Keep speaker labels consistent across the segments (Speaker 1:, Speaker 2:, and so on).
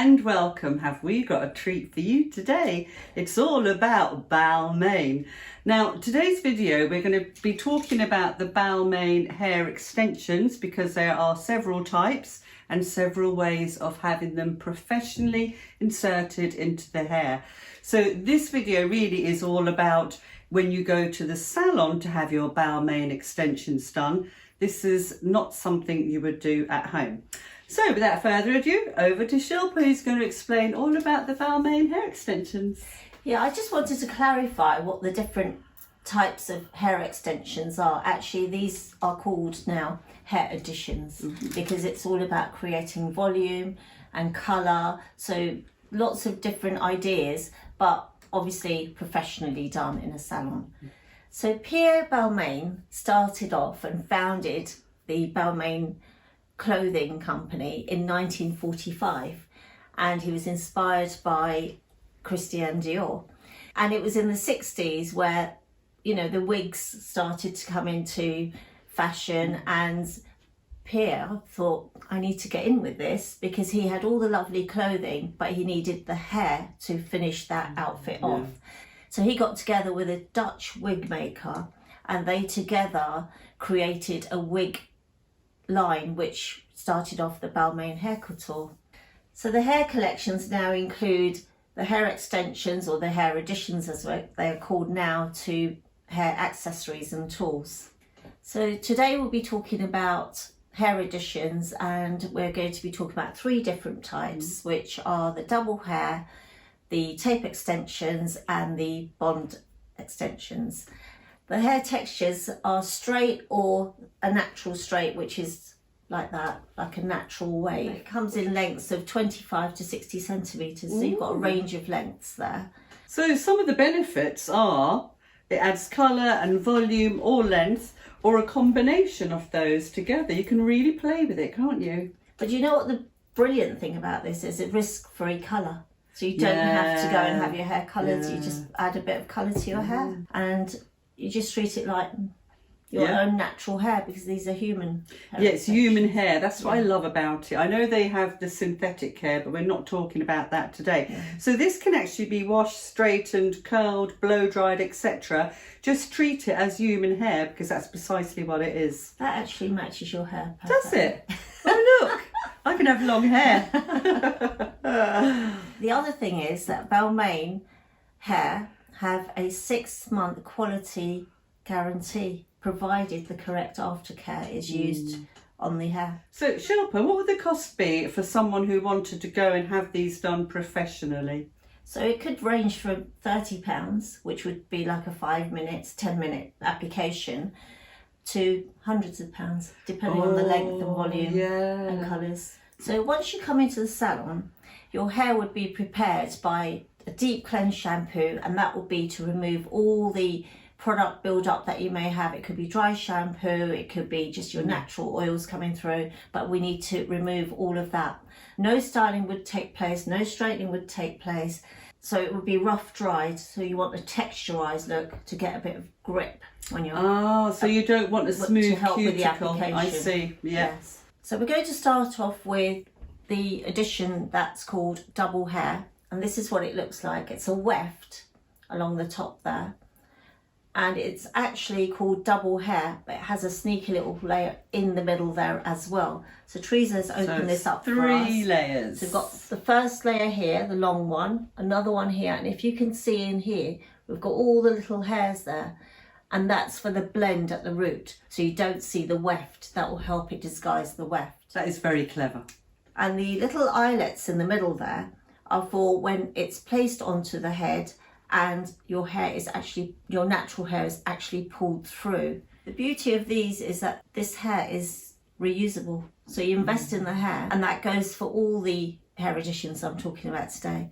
Speaker 1: and welcome. Have we got a treat for you today? It's all about Balmain. Now, today's video, we're going to be talking about the Balmain hair extensions because there are several types and several ways of having them professionally inserted into the hair. So this video really is all about when you go to the salon to have your Balmain extensions done. This is not something you would do at home. So without further ado, over to Shilpa, who's going to explain all about the Balmain hair extensions.
Speaker 2: Yeah, I just wanted to clarify what the different types of hair extensions are. Actually, these are called now hair additions because it's all about creating volume and colour. So lots of different ideas, but obviously professionally done in a salon. So Pierre Balmain started off and founded the Balmain clothing company in 1945, and he was inspired by Christian Dior. And it was in the 60s where, you know, the wigs started to come into fashion, and Pierre thought, I need to get in with this, because he had all the lovely clothing but he needed the hair to finish that outfit off. So he got together with a Dutch wig maker, and they together created a wig line which started off the Balmain hair couture. So the hair collections now include the hair extensions, or the hair additions as they are called now, to hair accessories and tools. So today we'll be talking about hair additions, and we're going to be talking about three different types, which are the double hair, the tape extensions and the bond extensions. The hair textures are straight or a natural straight, which is like that, like a natural wave. It comes in lengths of 25 to 60 centimetres, so you've got a range of lengths there.
Speaker 1: So some of the benefits are it adds colour and volume or length, or a combination of those together. You can really play with it, can't you?
Speaker 2: But you know what the brilliant thing about this is? It risk-free colour. So you don't have to go and have your hair coloured, you just add a bit of colour to your hair. And you just treat it like your own natural hair, because these are human hair.
Speaker 1: Yeah, it's human hair. That's what I love about it. I know they have the synthetic hair, but we're not talking about that today. So this can actually be washed, straightened, curled, blow dried, etc. Just treat it as human hair, because that's precisely what it is.
Speaker 2: That actually matches your hair perfect.
Speaker 1: Does it? Oh look, I can have long hair.
Speaker 2: The other thing is that Balmain hair have a 6-month quality guarantee, provided the correct aftercare is used on the hair. So
Speaker 1: Shilpa, what would the cost be for someone who wanted to go and have these done professionally?
Speaker 2: So it could range from £30, which would be like a 5-minute, 10-minute application, to hundreds of pounds, depending on the length and volume and colours. So once you come into the salon, your hair would be prepared by a deep cleanse shampoo, and that will be to remove all the product build-up that you may have. It could be dry shampoo, it could be just your natural oils coming through, but we need to remove all of that. No styling would take place, no straightening would take place, so it would be rough dried. So you want a texturized look to get a bit of grip when you're...
Speaker 1: Oh, so you don't want a smooth
Speaker 2: to help
Speaker 1: cuticle.
Speaker 2: with the application.
Speaker 1: I see,
Speaker 2: Yes. So we're going to start off with the addition that's called double hair, and this is what it looks like. It's a weft along the top there, and it's actually called double hair, but it has a sneaky little layer in the middle there as well. So Teresa's opened this up for us.
Speaker 1: 3 layers.
Speaker 2: So we've got the first layer here, the long one, another one here, and if you can see in here, we've got all the little hairs there, and that's for the blend at the root, so you don't see the weft. That will help it disguise the weft.
Speaker 1: That is very clever.
Speaker 2: And the little eyelets in the middle there are for when it's placed onto the head and your hair is actually, your natural hair is actually pulled through. The beauty of these is that this hair is reusable. So you invest in the hair, and that goes for all the hair additions I'm talking about today.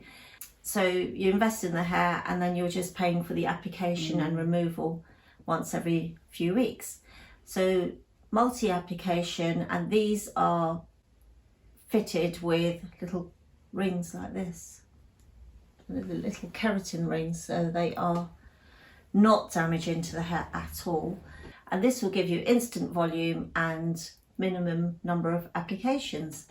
Speaker 2: So you invest in the hair, and then you're just paying for the application and removal once every few weeks. So multi-application, and these are fitted with little rings like this, little keratin rings, so they are not damaging to the hair at all. And this will give you instant volume and minimum number of applications.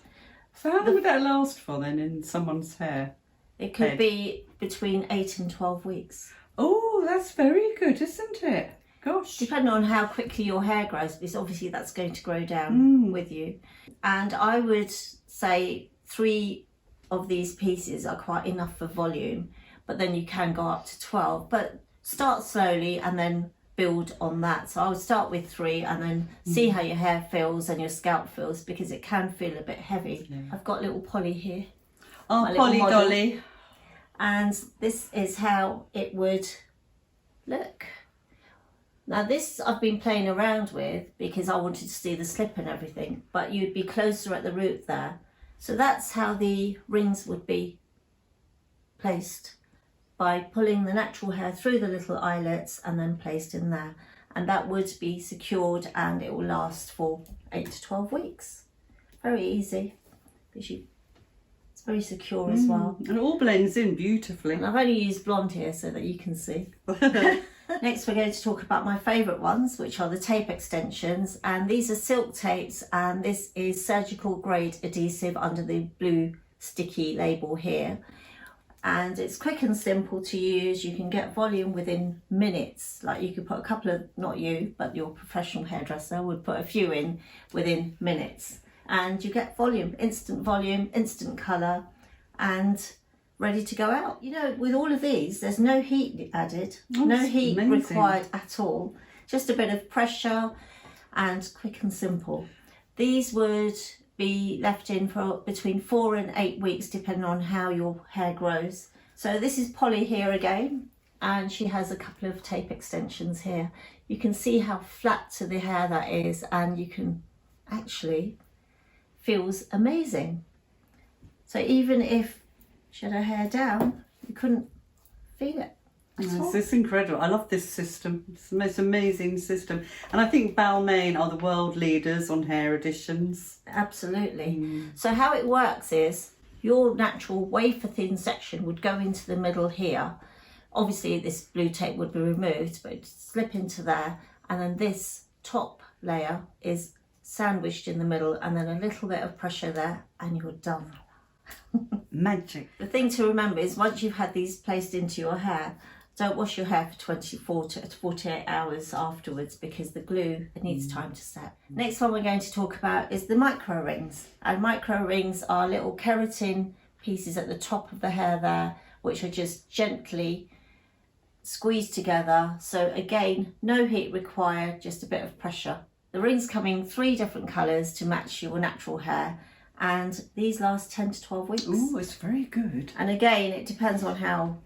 Speaker 1: So how long would that last for then in someone's hair?
Speaker 2: It could be between 8 and 12 weeks.
Speaker 1: Oh, that's very good, isn't it? Gosh.
Speaker 2: Depending on how quickly your hair grows, because obviously that's going to grow down with you. And I would say 3 of these pieces are quite enough for volume, but then you can go up to 12. But start slowly and then build on that. So I would start with 3 and then see how your hair feels and your scalp feels, because it can feel a bit heavy. Yeah. I've got little Polly here.
Speaker 1: Oh, Polly Dolly.
Speaker 2: And this is how it would look. Now this I've been playing around with because I wanted to see the slip and everything, but you'd be closer at the root there. So that's how the rings would be placed, by pulling the natural hair through the little eyelets and then placed in there. And that would be secured and it will last for 8 to 12 weeks. Very easy, because it's very secure as well.
Speaker 1: And it all blends in beautifully.
Speaker 2: And I've only used blonde here so that you can see. Next we're going to talk about my favourite ones, which are the tape extensions. And these are silk tapes, and this is surgical grade adhesive under the blue sticky label here. And it's quick and simple to use. You can get volume within minutes. Like you could put a couple of, not you, but your professional hairdresser would put a few in within minutes. And you get volume, instant colour, and ready to go out. You know, with all of these, there's no heat added, no heat required at all. Just a bit of pressure and quick and simple. These would be left in for between 4 and 8 weeks, depending on how your hair grows. So this is Polly here again, and she has a couple of tape extensions here. You can see how flat to the hair that is, and you can actually, feels amazing. So even if she had her hair down, you couldn't feel it.
Speaker 1: It's incredible. I love this system. It's the most amazing system. And I think Balmain are the world leaders on hair additions.
Speaker 2: Absolutely. So how it works is your natural wafer thin section would go into the middle here. Obviously this blue tape would be removed, but it'd slip into there. And then this top layer is sandwiched in the middle, and then a little bit of pressure there, and you're done.
Speaker 1: Magic.
Speaker 2: The thing to remember is once you've had these placed into your hair, don't wash your hair for 24 to 48 hours afterwards, because the glue, it needs time to set. Next one we're going to talk about is the micro rings. And micro rings are little keratin pieces at the top of the hair there, which are just gently squeezed together. So again, no heat required, just a bit of pressure. The rings come in 3 different colours to match your natural hair. And these last 10 to 12 weeks.
Speaker 1: Oh, it's very good.
Speaker 2: And again, it depends on how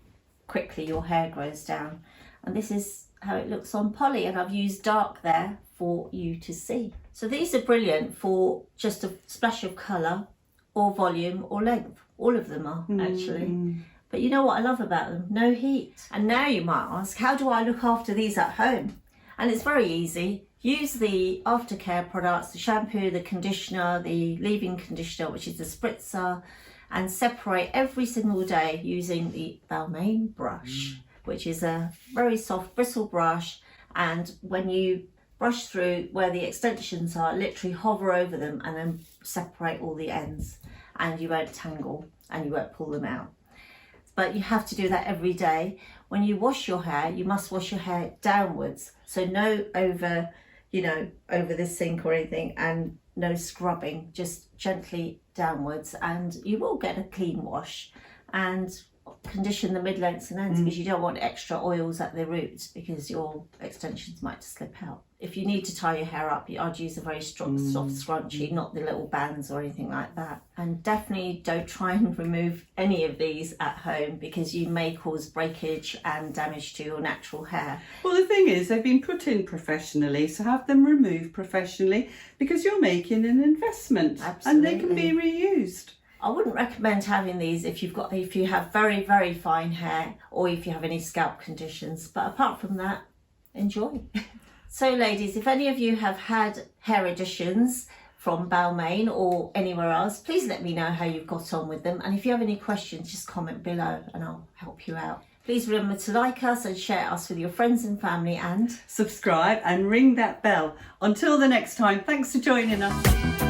Speaker 2: quickly your hair grows down. And this is how it looks on Polly, and I've used dark there for you to see. So these are brilliant for just a splash of colour or volume or length. All of them are actually. But you know what I love about them? No heat. And now you might ask, how do I look after these at home? And it's very easy. Use the aftercare products, the shampoo, the conditioner, the leave-in conditioner, which is the spritzer, and separate every single day using the Balmain brush, which is a very soft bristle brush. And when you brush through where the extensions are, literally hover over them and then separate all the ends, and you won't tangle and you won't pull them out. But you have to do that every day. When you wash your hair, you must wash your hair downwards. So no over, over the sink or anything, and no scrubbing, just gently downwards, and you will get a clean wash. And condition the mid-lengths and ends, because you don't want extra oils at the roots, because your extensions might slip out. If you need to tie your hair up, I'd use a very strong, soft scrunchie, not the little bands or anything like that. And definitely don't try and remove any of these at home, because you may cause breakage and damage to your natural hair.
Speaker 1: Well, the thing is, they've been put in professionally, so have them removed professionally, because you're making an investment.
Speaker 2: Absolutely.
Speaker 1: And they can be reused.
Speaker 2: I wouldn't recommend having these if you have very, very fine hair, or if you have any scalp conditions. But apart from that, enjoy. So ladies, if any of you have had hair additions from Balmain or anywhere else, please let me know how you've got on with them. And if you have any questions, just comment below and I'll help you out. Please remember to like us and share us with your friends and family, and
Speaker 1: subscribe and ring that bell. Until the next time, thanks for joining us.